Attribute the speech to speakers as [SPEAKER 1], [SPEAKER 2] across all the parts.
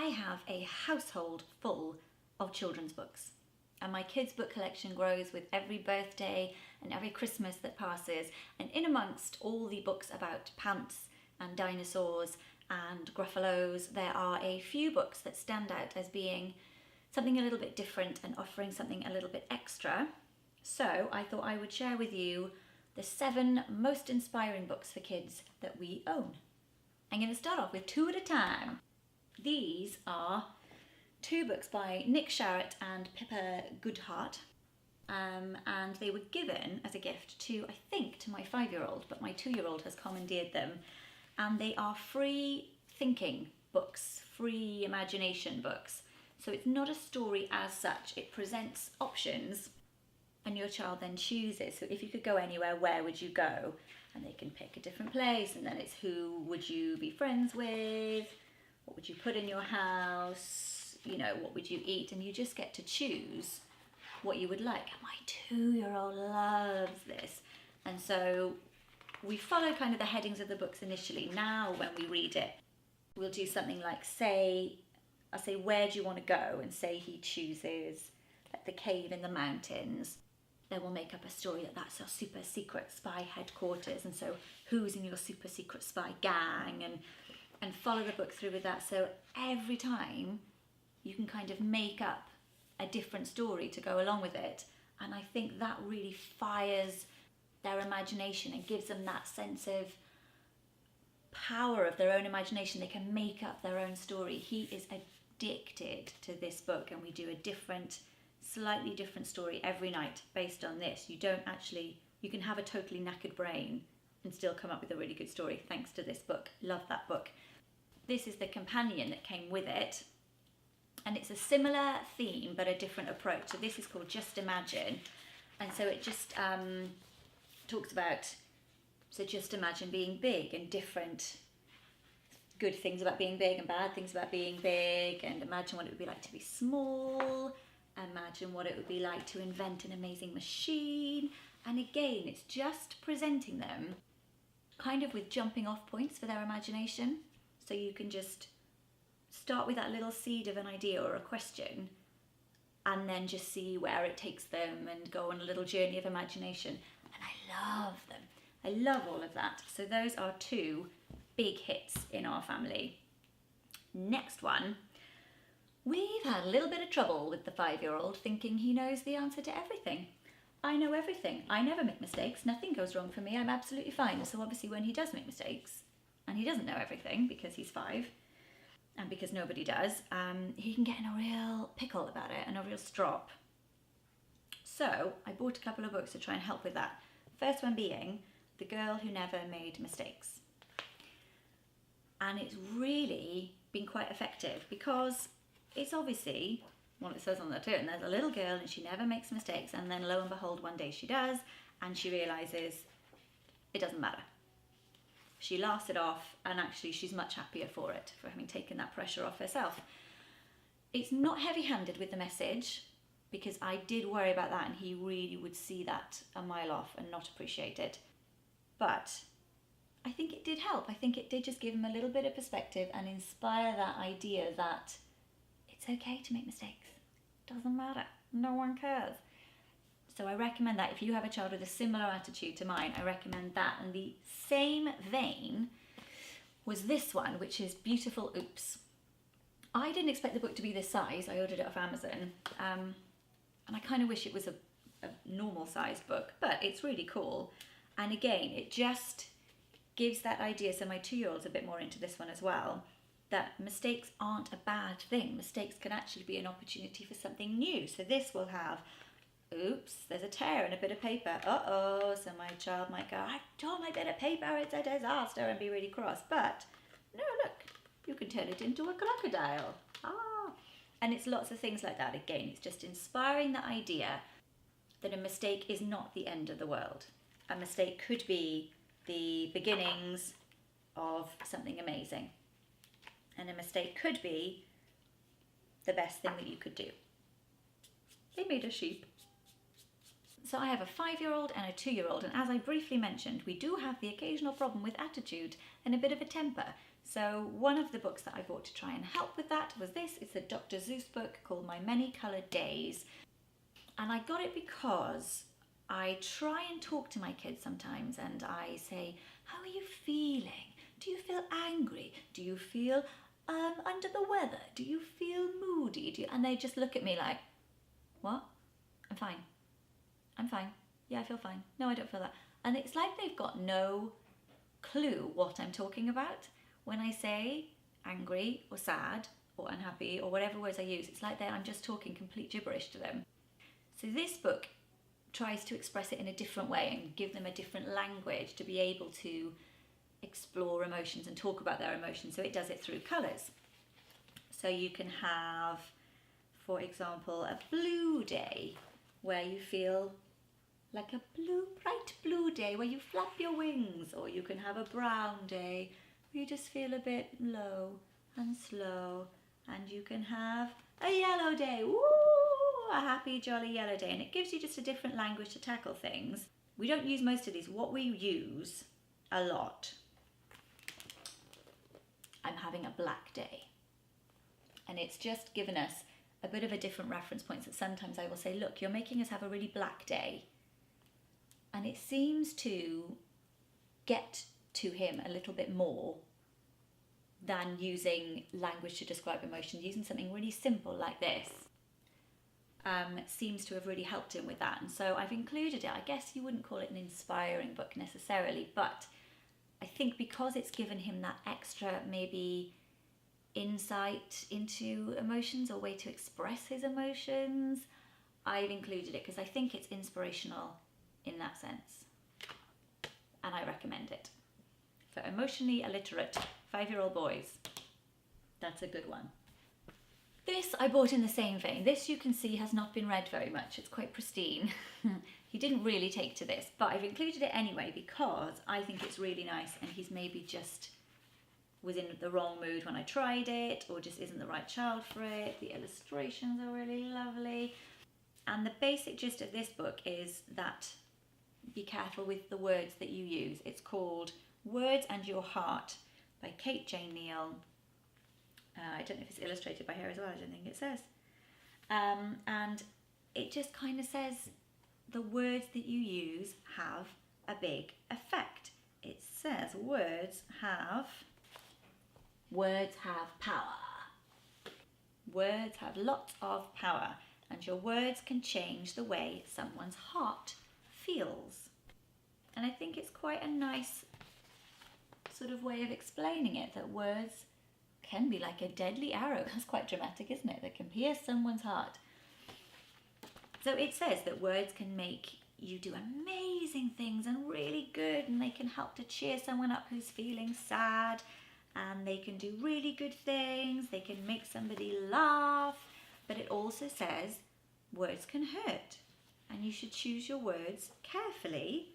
[SPEAKER 1] I have a household full of children's books, and my kids' book collection grows with every birthday and every Christmas that passes. And in amongst all the books about pants and dinosaurs and Gruffalos, there are a few books that stand out as being something a little bit different and offering something a little bit extra. So I thought I would share with you the 7 most inspiring books for kids that we own. I'm going to start off with 2 at a time. These are 2 books by Nick Sharratt and Pippa Goodhart, and they were given as a gift to my 5-year-old, but my 2-year-old has commandeered them, and they are free thinking books, free imagination books. So it's not a story as such, it presents options and your child then chooses. So if you could go anywhere, where would you go? And they can pick a different place, and then it's who would you be friends with, what would you put in your house, what would you eat, and you just get to choose what you would like. And my 2-year-old loves this. And so we follow kind of the headings of the books initially. Now when we read it, we'll do something like I'll say, where do you want to go? And say he chooses like the cave in the mountains. Then we'll make up a story that's our super secret spy headquarters, and so who's in your super secret spy gang, and follow the book through with that. So every time you can kind of make up a different story to go along with it, and I think that really fires their imagination and gives them that sense of power of their own imagination. They can make up their own story. He is addicted to this book, and we do a slightly different story every night based on this. You can have a totally knackered brain and still come up with a really good story thanks to this book. Love that book. This is the companion that came with it, and it's a similar theme but a different approach. So this is called Just Imagine, and so it just talks about, just imagine being big, and different good things about being big and bad things about being big, and imagine what it would be like to be small. Imagine what it would be like to invent an amazing machine. And again, it's just presenting them kind of with jumping off points for their imagination. So you can just start with that little seed of an idea or a question, and then just see where it takes them and go on a little journey of imagination. And I love them. I love all of that. So those are 2 big hits in our family. Next one. We've had a little bit of trouble with the 5-year-old thinking he knows the answer to everything. I know everything. I never make mistakes. Nothing goes wrong for me. I'm absolutely fine. So obviously when he does make mistakes, and he doesn't know everything because he's 5, and because nobody does, he can get in a real pickle about it and a real strop. So I bought a couple of books to try and help with that. First one being The Girl Who Never Made Mistakes. And it's really been quite effective because it's obviously, well, it says on the tin, there's a little girl and she never makes mistakes, and then lo and behold one day she does, and she realises it doesn't matter. She laughs it off, and actually she's much happier for it, for having taken that pressure off herself. It's not heavy-handed with the message, because I did worry about that, and he really would see that a mile off and not appreciate it. But I think it did help. I think it did just give him a little bit of perspective and inspire that idea that it's okay to make mistakes. Doesn't matter. No one cares. So I recommend that. If you have a child with a similar attitude to mine, I recommend that. And the same vein was this one, which is Beautiful Oops. I didn't expect the book to be this size. I ordered it off Amazon. And I kind of wish it was a normal sized book, but it's really cool. And again, it just gives that idea. So my 2-year-old's a bit more into this one as well, that mistakes aren't a bad thing. Mistakes can actually be an opportunity for something new. So this will have, oops, there's a tear in a bit of paper. Uh-oh, so my child might go, I tore my bit of paper, it's a disaster, and be really cross. But no, look, you can turn it into a crocodile. Ah. And it's lots of things like that. Again, it's just inspiring the idea that a mistake is not the end of the world. A mistake could be the beginnings of something amazing. And a mistake could be the best thing that you could do. They made a sheep. So I have a 5-year-old and a 2-year-old, and as I briefly mentioned, we do have the occasional problem with attitude and a bit of a temper. So one of the books that I bought to try and help with that was this. It's a Dr. Seuss book called My Many Coloured Days. And I got it because I try and talk to my kids sometimes and I say, how are you feeling? Do you feel angry? Do you feel under the weather? Do you feel moody? And they just look at me like, what? I'm fine. I'm fine. Yeah, I feel fine. No, I don't feel that. And it's like they've got no clue what I'm talking about. When I say angry or sad or unhappy or whatever words I use, it's like I'm just talking complete gibberish to them. So this book tries to express it in a different way and give them a different language to be able to explore emotions and talk about their emotions. So it does it through colours. So you can have, for example, a blue day where you feel like a bright blue day where you flap your wings, or you can have a brown day where you just feel a bit low and slow, and you can have a yellow day, woo, a happy jolly yellow day, and it gives you just a different language to tackle things. We don't use most of these. What we use a lot, I'm having a black day, and it's just given us a bit of a different reference point. So sometimes I will say, look, you're making us have a really black day. And it seems to get to him a little bit more than using language to describe emotions. Using something really simple like this seems to have really helped him with that. And so I've included it. I guess you wouldn't call it an inspiring book necessarily, but I think because it's given him that extra maybe insight into emotions or way to express his emotions, I've included it because I think it's inspirational in that sense, and I recommend it for emotionally illiterate 5-year-old boys. That's a good one. This I bought in the same vein. This, you can see, has not been read very much. It's quite pristine. He didn't really take to this, but I've included it anyway because I think it's really nice, and he's maybe just was in the wrong mood when I tried it, or just isn't the right child for it. The illustrations are really lovely, and the basic gist of this book is that be careful with the words that you use. It's called Words and Your Heart by Kate Jane Neal. I don't know if it's illustrated by her as well, I don't think it says. And it just kind of says the words that you use have a big effect. It says words have power. Words have lots of power, and your words can change the way someone's heart feels. And I think it's quite a nice sort of way of explaining it, that words can be like a deadly arrow. That's quite dramatic, isn't it? That can pierce someone's heart. So it says that words can make you do amazing things and really good, and they can help to cheer someone up who's feeling sad, and they can do really good things. They can make somebody laugh. But it also says words can hurt, and you should choose your words carefully.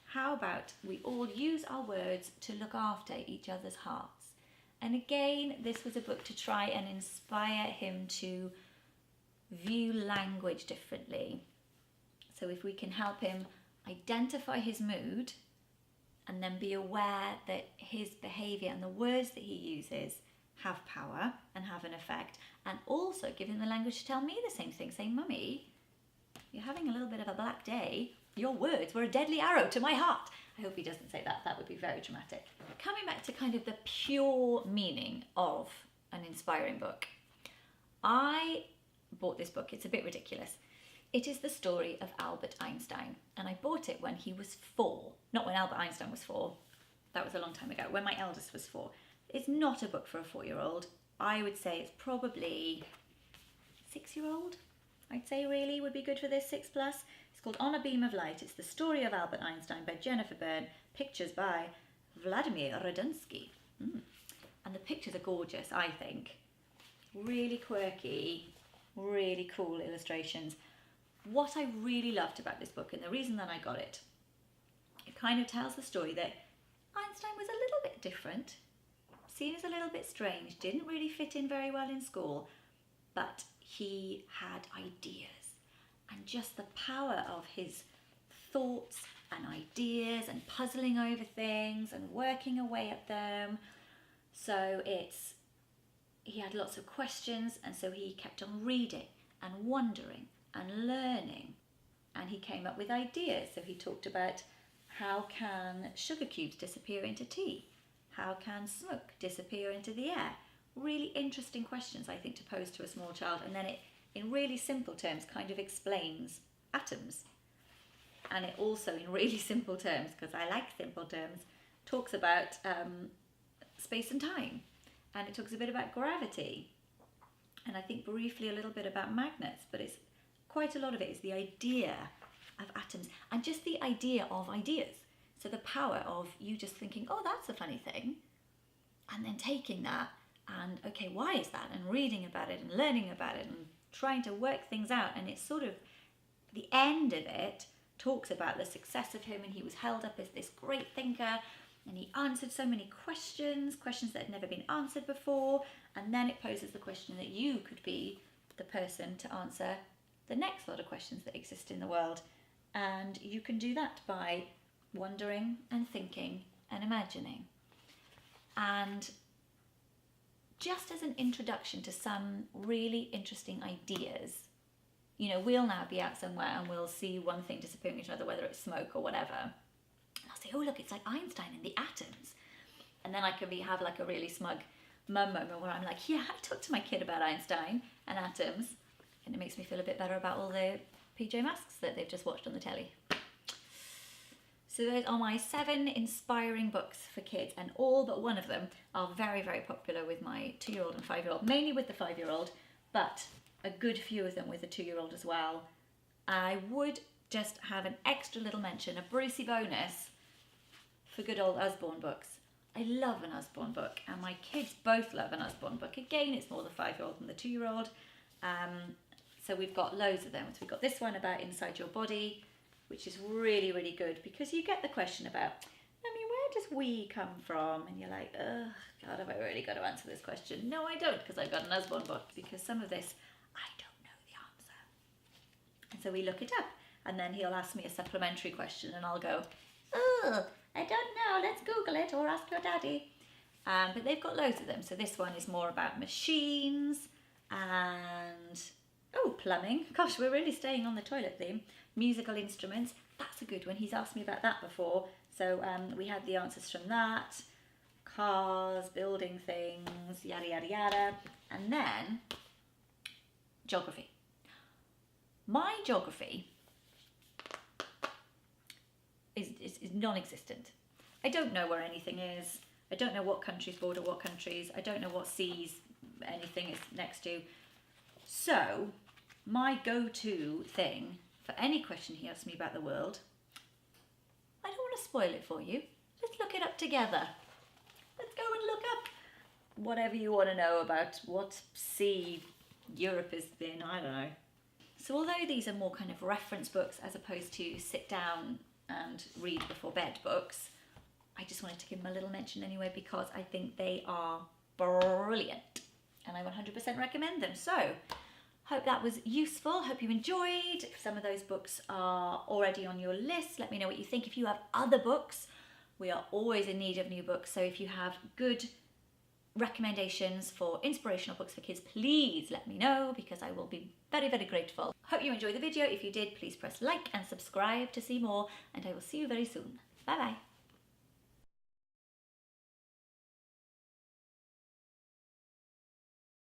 [SPEAKER 1] How about we all use our words to look after each other's hearts? And again, this was a book to try and inspire him to view language differently. So if we can help him identify his mood and then be aware that his behaviour and the words that he uses have power and have an effect, and also give him the language to tell me the same thing, saying, Mummy, you're having a little bit of a black day. Your words were a deadly arrow to my heart. I hope he doesn't say that. That would be very dramatic. Coming back to kind of the pure meaning of an inspiring book. I bought this book. It's a bit ridiculous. It is the story of Albert Einstein. And I bought it when he was 4. Not when Albert Einstein was 4. That was a long time ago. When my eldest was 4. It's not a book for a 4-year-old. I would say it's probably 6-year-old. I'd say really would be good for this, 6+. It's called On a Beam of Light. It's the story of Albert Einstein by Jennifer Byrne. Pictures by Vladimir Radunsky. And the pictures are gorgeous, I think. Really quirky, really cool illustrations. What I really loved about this book, and the reason that I got it, it kind of tells the story that Einstein was a little bit different, seen as a little bit strange, didn't really fit in very well in school, but he had ideas. And just the power of his thoughts and ideas and puzzling over things and working away at them So he had lots of questions, and so he kept on reading and wondering and learning, and he came up with ideas. So he talked about, how can sugar cubes disappear into tea? How can smoke disappear into the air? Really interesting questions, I think, to pose to a small child. And then it, in really simple terms, kind of explains atoms. And it also, in really simple terms, because I like simple terms, talks about space and time. And it talks a bit about gravity. And I think briefly a little bit about magnets, but it's quite a lot of it is the idea of atoms and just the idea of ideas. So the power of you just thinking, oh, that's a funny thing, and then taking that and, okay, why is that? And reading about it and learning about it and trying to work things out. And it's sort of, the end of it talks about the success of him, and he was held up as this great thinker, and he answered so many questions that had never been answered before. And then it poses the question that you could be the person to answer the next lot of questions that exist in the world. And you can do that by wondering and thinking and imagining. And just as an introduction to some really interesting ideas, you know, we'll now be out somewhere and we'll see one thing disappearing into another, whether it's smoke or whatever. And I'll say, oh, look, it's like Einstein and the atoms. And then I can have like a really smug mum moment where I'm like, yeah, I talked to my kid about Einstein and atoms. And it makes me feel a bit better about all the PJ Masks that they've just watched on the telly. So those are my 7 inspiring books for kids, and all but one of them are very, very popular with my 2-year-old and 5-year-old, mainly with the 5-year-old, but a good few of them with the 2-year-old as well. I would just have an extra little mention, a Brucey bonus, for good old Usborne books. I love an Usborne book, and my kids both love an Usborne book. Again, it's more the 5-year-old than the 2-year-old. So we've got loads of them. So we've got this one about inside your body, which is really, really good, because you get the question about, I mean, where does we come from? And you're like, oh, God, have I really got to answer this question? No, I don't, because I've got an Usborne book, because some of this, I don't know the answer. And so we look it up, and then he'll ask me a supplementary question, and I'll go, oh, I don't know, let's Google it, or ask your daddy. But they've got loads of them. So this one is more about machines and, oh, plumbing. Gosh, we're really staying on the toilet theme. Musical instruments, that's a good one. He's asked me about that before. So we had the answers from that. Cars, building things, yada, yada, yada. And then geography. My geography is non-existent. I don't know where anything is. I don't know what countries border what countries. I don't know what seas anything is next to. So my go-to thing for any question he asks me about the world, I don't want to spoil it for you. Let's look it up together. Let's go and look up whatever you want to know about what sea Europe is in, I don't know. So although these are more kind of reference books as opposed to sit down and read before bed books, I just wanted to give them a little mention anyway, because I think they are brilliant and I 100% recommend them. So hope that was useful. Hope you enjoyed. If some of those books are already on your list, let me know what you think. If you have other books, we are always in need of new books. So if you have good recommendations for inspirational books for kids, please let me know, because I will be very, very grateful. Hope you enjoyed the video. If you did, please press like and subscribe to see more, and I will see you very soon. Bye bye.